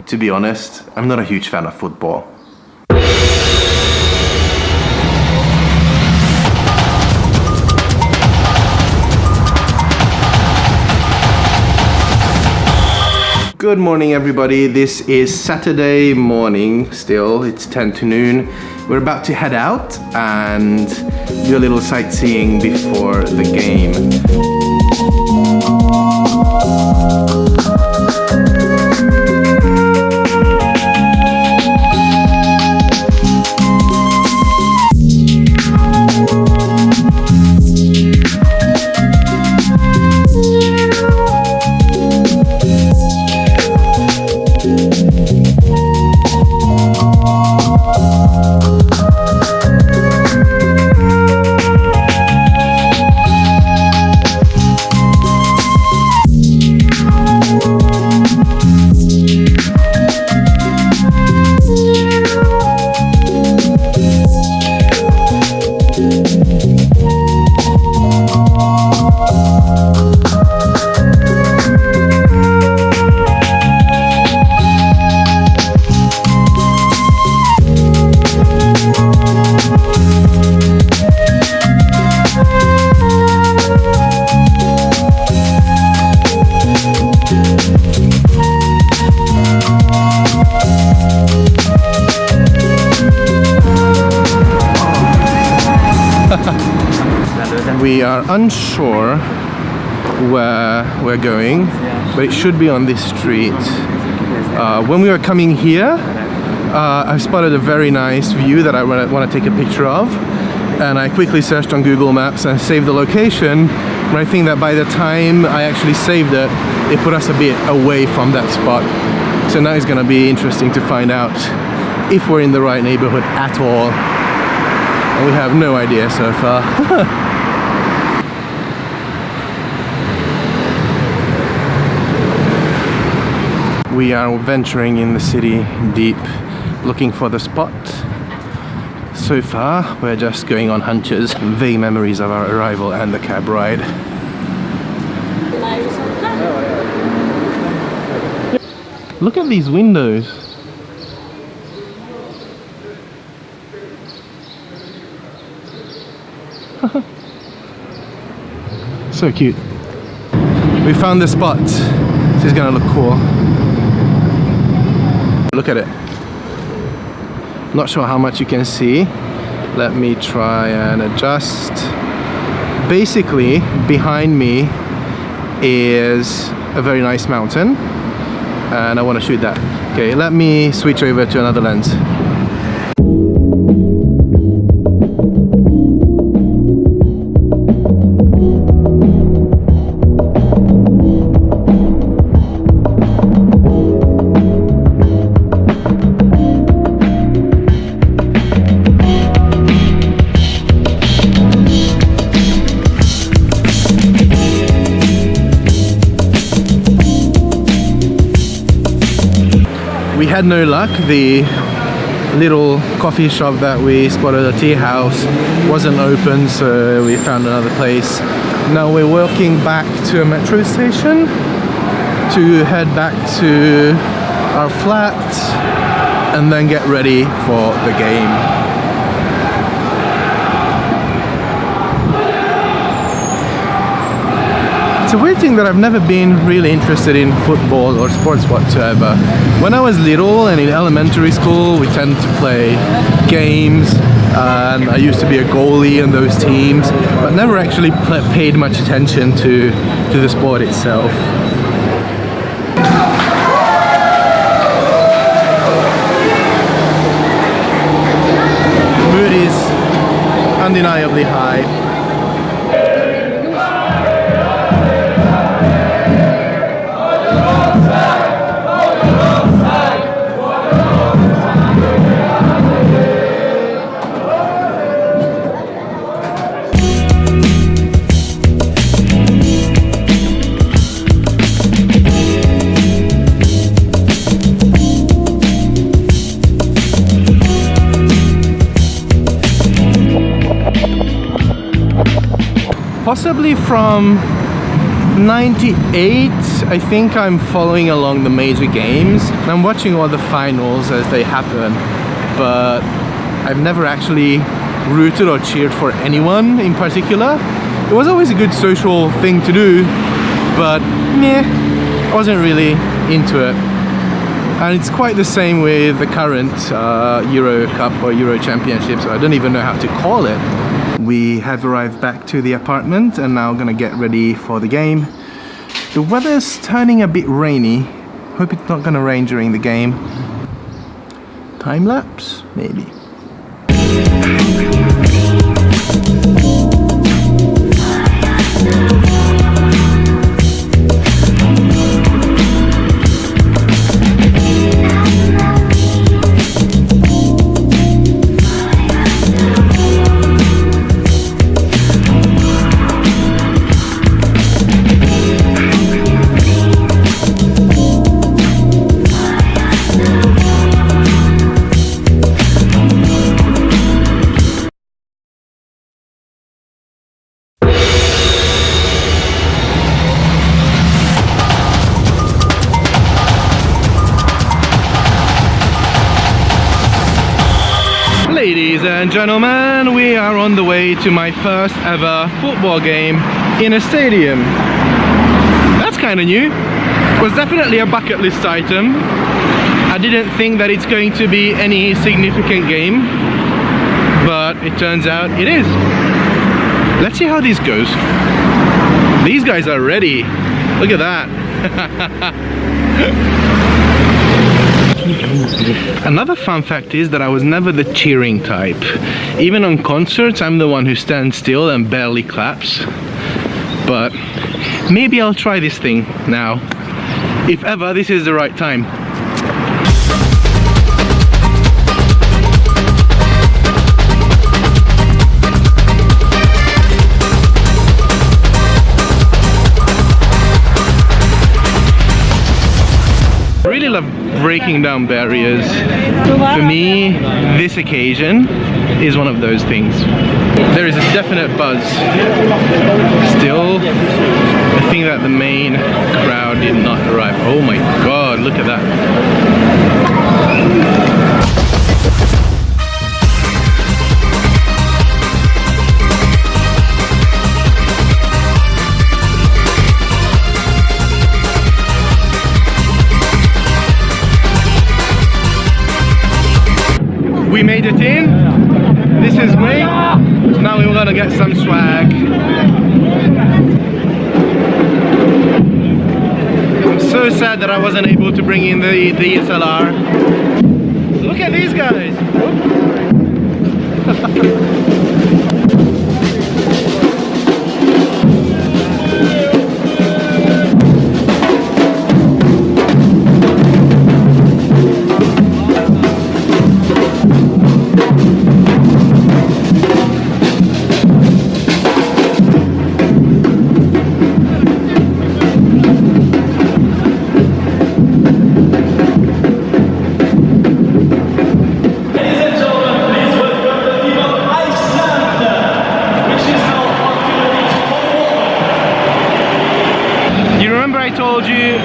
To be honest, I'm not a huge fan of football. Good morning everybody, this is Saturday morning still, it's 10 to noon. We're about to head out and do a little sightseeing before the game. We are unsure where we're going, but it should be on this street. When we were coming here, I spotted a very nice view that I want to take a picture of, and I quickly searched on Google Maps and saved the location. But I think that by the time I actually saved it, it put us a bit away from that spot. So now it's going to be interesting to find out if we're in the right neighborhood at all. And we have no idea so far. We are venturing in the city deep, looking for the spot. So far, we're just going on hunches, vague memories of our arrival and the cab ride. Look at these windows. So cute. We found the spot. This is gonna look cool. Look at it. Not sure how much you can see. Let me try and adjust. Basically, behind me is a very nice mountain, and I want to shoot that. Okay, let me switch over to another lens. We had no luck. The little coffee shop that we spotted, a tea house, wasn't open, so we found another place. Now we're walking back to a metro station to head back to our flat and then get ready for the game. It's a weird thing that I've never been really interested in football or sports whatsoever. When I was little and in elementary school, we tended to play games, and I used to be a goalie in those teams, but never actually paid much attention to the sport itself. The mood is undeniably high. Possibly from 98, I think I'm following along the major games. I'm watching all the finals as they happen, but I've never actually rooted or cheered for anyone in particular. It was always a good social thing to do, but meh, I wasn't really into it. And it's quite the same with the current Euro Cup or Euro Championships. I don't even know how to call it. We have arrived back to the apartment and now gonna get ready for the game. The weather's turning a bit rainy. Hope it's not gonna rain during the game. Time lapse? Maybe. Ladies and gentlemen, we are on the way to my first ever football game in a stadium. That's kind of new. It was definitely a bucket list item. I didn't think that it's going to be any significant game, but it turns out it is. Let's see how this goes. These guys are ready. Look at that. Another fun fact is that I was never the cheering type. Even on concerts, I'm the one who stands still and barely claps. But maybe I'll try this thing now. If ever this is the right time. I really love breaking down barriers. For me, this occasion is one of those things. There is a definite buzz. Still, I think that the main crowd did not arrive. Oh my god, look at that. We made it in. This is great. Now we're gonna get some swag. I'm so sad that I wasn't able to bring in the DSLR. Look at these guys.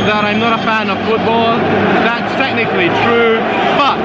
That I'm not a fan of football. That's technically true, but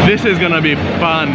this is gonna be fun.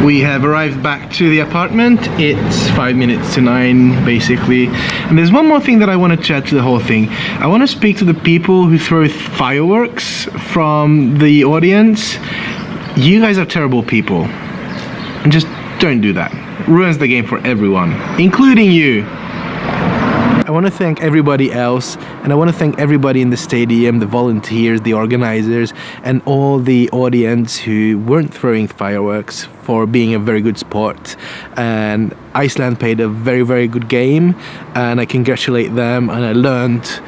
We have arrived back to the apartment. It's 5 minutes to 9 basically. And there's one more thing that I want to chat to the whole thing. I want to speak to the people who throw fireworks from the audience. You guys are terrible people. And just don't do that. It ruins the game for everyone, including you. I want to thank everybody else, and I want to thank everybody in the stadium, the volunteers, the organizers, and all the audience who weren't throwing fireworks for being a very good sport. And Iceland played a very, very good game, and I congratulate them, and I learned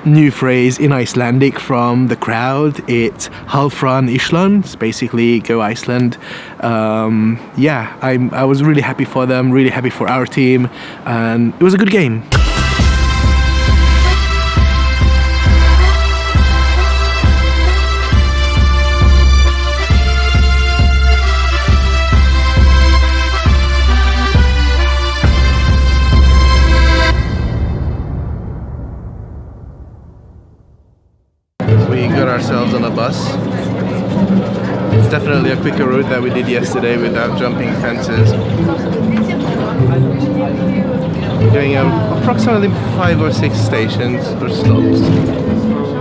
new phrase in Icelandic from the crowd. It's Halfran Ísland. It's basically go Iceland. Yeah, I was really happy for them, really happy for our team, and it was a good game. We got ourselves on a bus. It's definitely a quicker route than we did yesterday without jumping fences. Doing approximately 5 or 6 stations or stops.